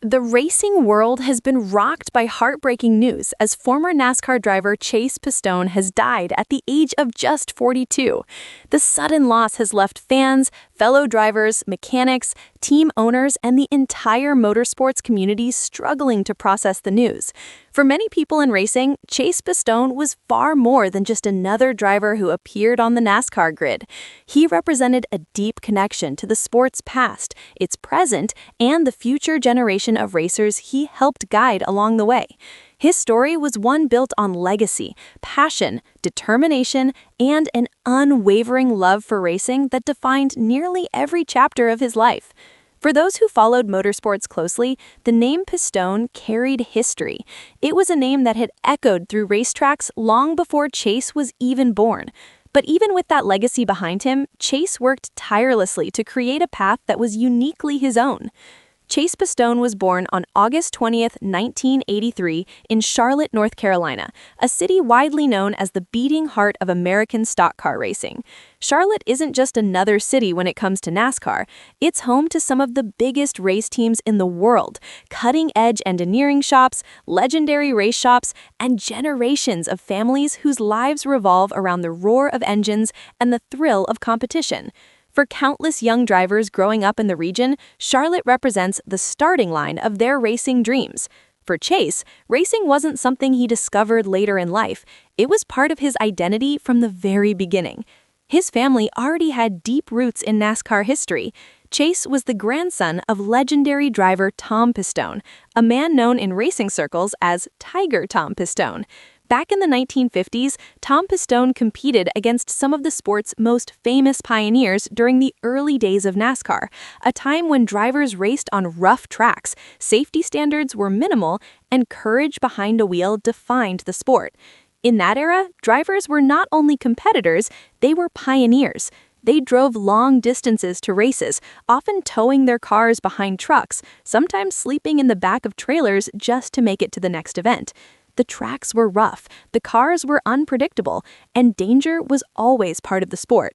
The racing world has been rocked by heartbreaking news as former NASCAR driver Chase Pistone has died at the age of just 42. The sudden loss has left fans, fellow drivers, mechanics, team owners, and the entire motorsports community struggling to process the news. For many people in racing, Chase Pistone was far more than just another driver who appeared on the NASCAR grid. He represented a deep connection to the sport's past, its present, and the future generation of racers he helped guide along the way. His story was one built on legacy, passion, determination, and an unwavering love for racing that defined nearly every chapter of his life. For those who followed motorsports closely, the name Pistone carried history. It was a name that had echoed through racetracks long before Chase was even born. But even with that legacy behind him, Chase worked tirelessly to create a path that was uniquely his own. Chase Pistone was born on August 20th, 1983, in Charlotte, North Carolina, a city widely known as the beating heart of American stock car racing. Charlotte isn't just another city when it comes to NASCAR. It's home to some of the biggest race teams in the world, cutting-edge engineering shops, legendary race shops, and generations of families whose lives revolve around the roar of engines and the thrill of competition. For countless young drivers growing up in the region, Charlotte represents the starting line of their racing dreams. For Chase, racing wasn't something he discovered later in life. It was part of his identity from the very beginning. His family already had deep roots in NASCAR history. Chase was the grandson of legendary driver Tom Pistone, a man known in racing circles as Tiger Tom Pistone. Back in the 1950s, Tom Pistone competed against some of the sport's most famous pioneers during the early days of NASCAR, a time when drivers raced on rough tracks, safety standards were minimal, and courage behind a wheel defined the sport. In that era, drivers were not only competitors, they were pioneers. They drove long distances to races, often towing their cars behind trucks, sometimes sleeping in the back of trailers just to make it to the next event. The tracks were rough, the cars were unpredictable, and danger was always part of the sport.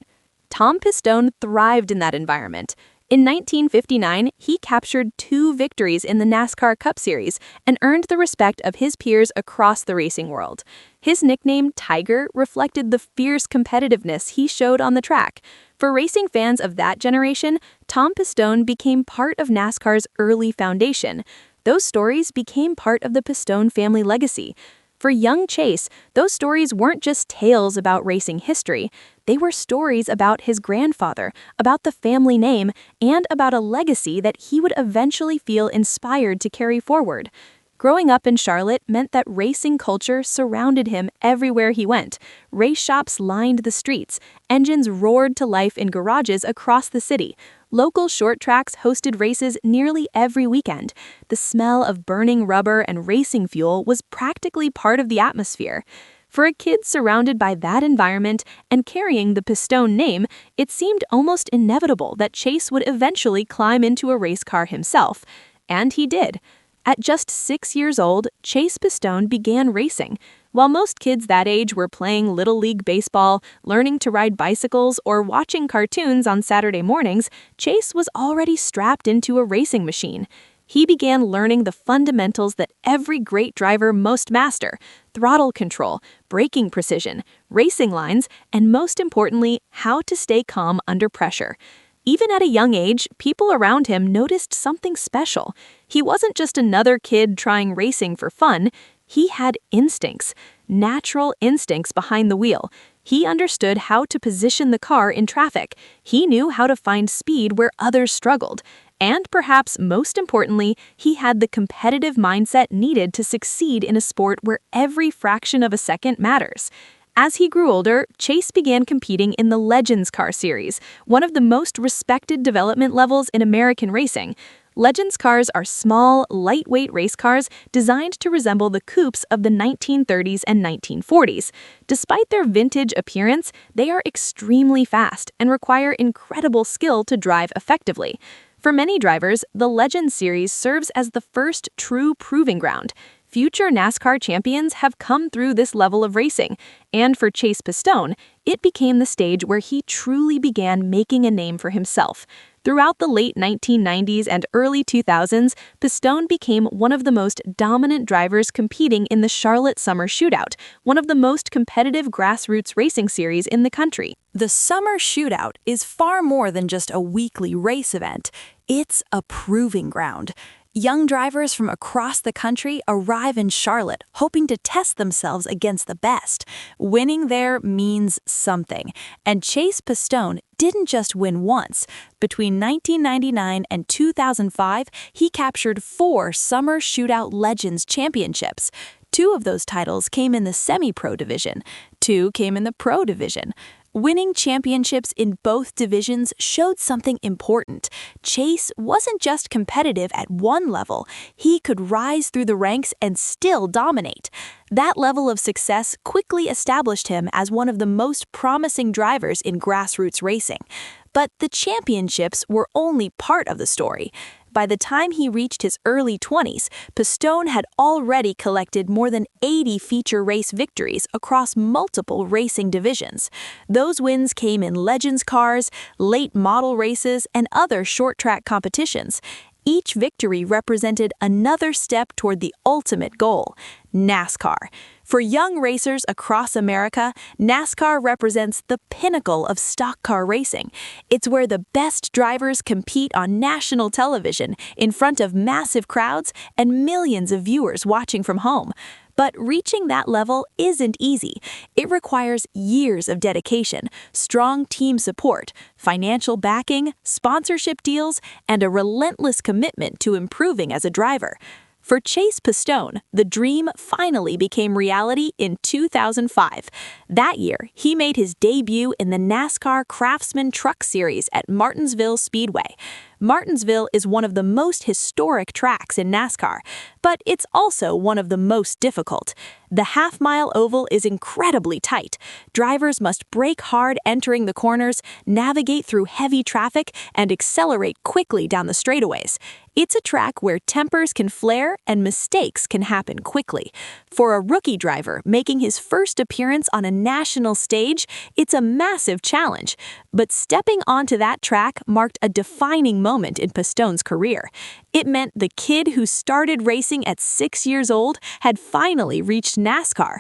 Tom Pistone thrived in that environment. In 1959, he captured 2 victories in the NASCAR Cup Series and earned the respect of his peers across the racing world. His nickname, Tiger, reflected the fierce competitiveness he showed on the track. For racing fans of that generation, Tom Pistone became part of NASCAR's early foundation. Those stories became part of the Pistone family legacy. For young Chase, those stories weren't just tales about racing history. They were stories about his grandfather, about the family name, and about a legacy that he would eventually feel inspired to carry forward. Growing up in Charlotte meant that racing culture surrounded him everywhere he went. Race shops lined the streets. Engines roared to life in garages across the city. Local short tracks hosted races nearly every weekend. The smell of burning rubber and racing fuel was practically part of the atmosphere. For a kid surrounded by that environment and carrying the Pistone name, it seemed almost inevitable that Chase would eventually climb into a race car himself. And he did. At just 6 years old, Chase Pistone began racing. While most kids that age were playing Little League baseball, learning to ride bicycles, or watching cartoons on Saturday mornings, Chase was already strapped into a racing machine. He began learning the fundamentals that every great driver must master: throttle control, braking precision, racing lines, and most importantly, how to stay calm under pressure. Even at a young age, people around him noticed something special. He wasn't just another kid trying racing for fun. He had instincts, natural instincts behind the wheel. He understood how to position the car in traffic. He knew how to find speed where others struggled. And perhaps most importantly, he had the competitive mindset needed to succeed in a sport where every fraction of a second matters. As he grew older, Chase began competing in the Legends Car Series, one of the most respected development levels in American racing. Legends cars are small, lightweight race cars designed to resemble the coupes of the 1930s and 1940s. Despite their vintage appearance, they are extremely fast and require incredible skill to drive effectively. For many drivers, the Legends Series serves as the first true proving ground. Future NASCAR champions have come through this level of racing, and for Chase Pistone, it became the stage where he truly began making a name for himself. Throughout the late 1990s and early 2000s, Pistone became one of the most dominant drivers competing in the Charlotte Summer Shootout, one of the most competitive grassroots racing series in the country. The Summer Shootout is far more than just a weekly race event. It's a proving ground. Young drivers from across the country arrive in Charlotte, hoping to test themselves against the best. Winning there means something, and Chase Pistone didn't just win once. Between 1999 and 2005, he captured 4 Summer Shootout Legends championships. 2 of those titles came in the semi-pro division. 2 came in the pro division. Winning championships in both divisions showed something important. Chase wasn't just competitive at one level, he could rise through the ranks and still dominate. That level of success quickly established him as one of the most promising drivers in grassroots racing. But the championships were only part of the story. By the time he reached his early 20s, Pistone had already collected more than 80 feature race victories across multiple racing divisions. Those wins came in Legends cars, late model races, and other short-track competitions. Each victory represented another step toward the ultimate goal, NASCAR. For young racers across America, NASCAR represents the pinnacle of stock car racing. It's where the best drivers compete on national television in front of massive crowds and millions of viewers watching from home. But reaching that level isn't easy. It requires years of dedication, strong team support, financial backing, sponsorship deals, and a relentless commitment to improving as a driver. For Chase Pistone, the dream finally became reality in 2005. That year, he made his debut in the NASCAR Craftsman Truck Series at Martinsville Speedway. Martinsville is one of the most historic tracks in NASCAR, but it's also one of the most difficult. The half-mile oval is incredibly tight. Drivers must brake hard entering the corners, navigate through heavy traffic, and accelerate quickly down the straightaways. It's a track where tempers can flare and mistakes can happen quickly. For a rookie driver making his first appearance on a national stage, it's a massive challenge. But stepping onto that track marked a defining moment in Pistone's career. It meant the kid who started racing at 6 years old had finally reached NASCAR.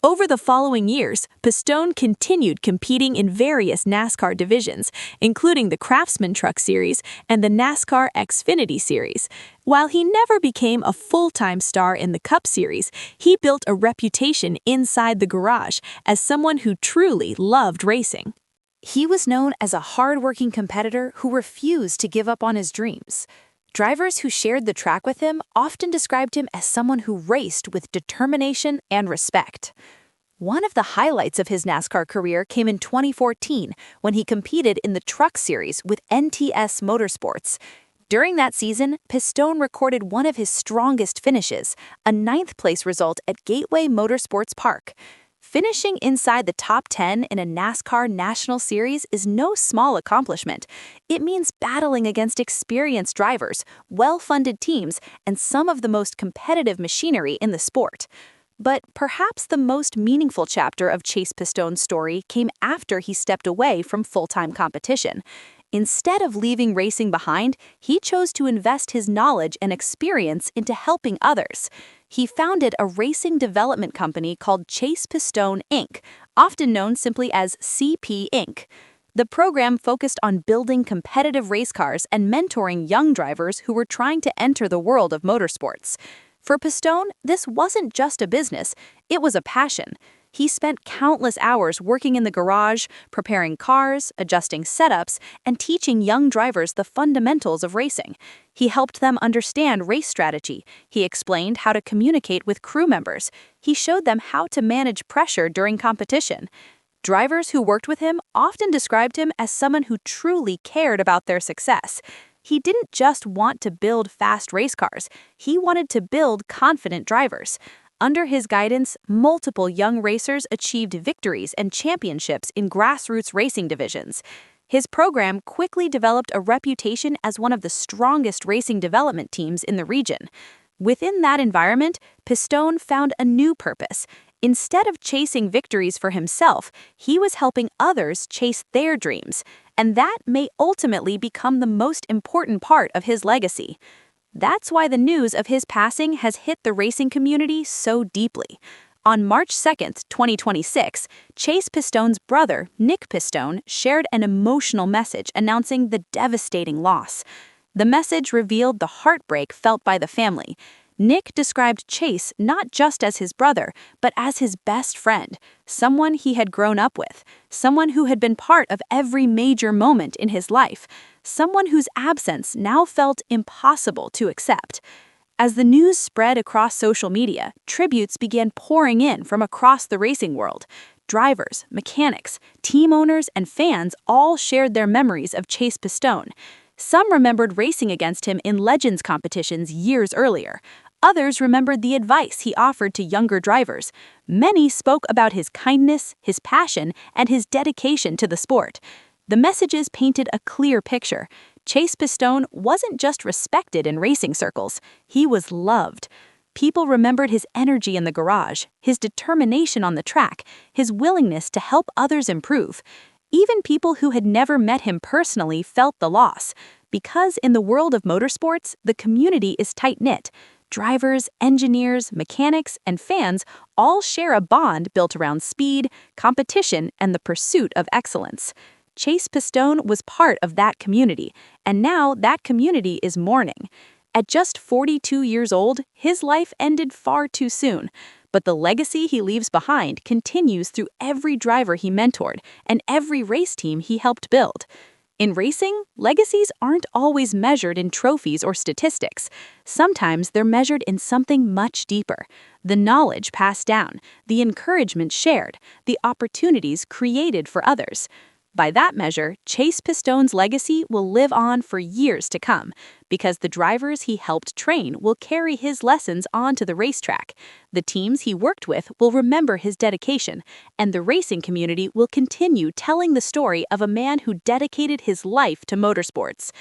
Over the following years, Pistone continued competing in various NASCAR divisions, including the Craftsman Truck Series and the NASCAR Xfinity Series. While he never became a full-time star in the Cup Series, he built a reputation inside the garage as someone who truly loved racing. He was known as a hard-working competitor who refused to give up on his dreams. Drivers who shared the track with him often described him as someone who raced with determination and respect. One of the highlights of his NASCAR career came in 2014 when he competed in the Truck Series with NTS Motorsports. During that season, Pistone recorded one of his strongest finishes, a 9th-place result at Gateway Motorsports Park. Finishing inside the top 10 in a NASCAR National Series is no small accomplishment. It means battling against experienced drivers, well-funded teams, and some of the most competitive machinery in the sport. But perhaps the most meaningful chapter of Chase Pistone's story came after he stepped away from full-time competition. Instead of leaving racing behind, he chose to invest his knowledge and experience into helping others. He founded a racing development company called Chase Pistone, Inc., often known simply as CP Inc. The program focused on building competitive race cars and mentoring young drivers who were trying to enter the world of motorsports. For Pistone, this wasn't just a business, it was a passion. He spent countless hours working in the garage, preparing cars, adjusting setups, and teaching young drivers the fundamentals of racing. He helped them understand race strategy. He explained how to communicate with crew members. He showed them how to manage pressure during competition. Drivers who worked with him often described him as someone who truly cared about their success. He didn't just want to build fast race cars, he wanted to build confident drivers. Under his guidance, multiple young racers achieved victories and championships in grassroots racing divisions. His program quickly developed a reputation as one of the strongest racing development teams in the region. Within that environment, Pistone found a new purpose. Instead of chasing victories for himself, he was helping others chase their dreams. and that may ultimately become the most important part of his legacy. That's why the news of his passing has hit the racing community so deeply. On March 2nd, 2026, Chase Pistone's brother, Nick Pistone, shared an emotional message announcing the devastating loss. The message revealed the heartbreak felt by the family. Nick described Chase not just as his brother, but as his best friend, someone he had grown up with, someone who had been part of every major moment in his life, someone whose absence now felt impossible to accept. As the news spread across social media, tributes began pouring in from across the racing world. Drivers, mechanics, team owners, and fans all shared their memories of Chase Pistone. Some remembered racing against him in Legends competitions years earlier. Others remembered the advice he offered to younger drivers. Many spoke about his kindness, his passion, and his dedication to the sport. The messages painted a clear picture. Chase Pistone wasn't just respected in racing circles, he was loved. People remembered his energy in the garage, his determination on the track, his willingness to help others improve. Even people who had never met him personally felt the loss, because in the world of motorsports, the community is tight-knit. Drivers, engineers, mechanics, and fans all share a bond built around speed, competition, and the pursuit of excellence. Chase Pistone was part of that community, and now that community is mourning. At just 42 years old, his life ended far too soon. But the legacy he leaves behind continues through every driver he mentored and every race team he helped build. In racing, legacies aren't always measured in trophies or statistics. Sometimes they're measured in something much deeper: the knowledge passed down, the encouragement shared, the opportunities created for others. By that measure, Chase Pistone's legacy will live on for years to come, because the drivers he helped train will carry his lessons onto the racetrack, the teams he worked with will remember his dedication, and the racing community will continue telling the story of a man who dedicated his life to motorsports.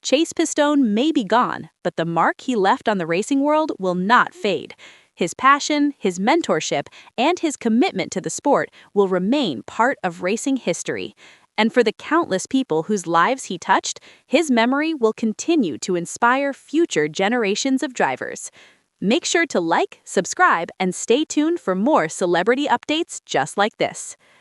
Chase Pistone may be gone, but the mark he left on the racing world will not fade. His passion, his mentorship, and his commitment to the sport will remain part of racing history. And for the countless people whose lives he touched, his memory will continue to inspire future generations of drivers. Make sure to like, subscribe, and stay tuned for more celebrity updates just like this.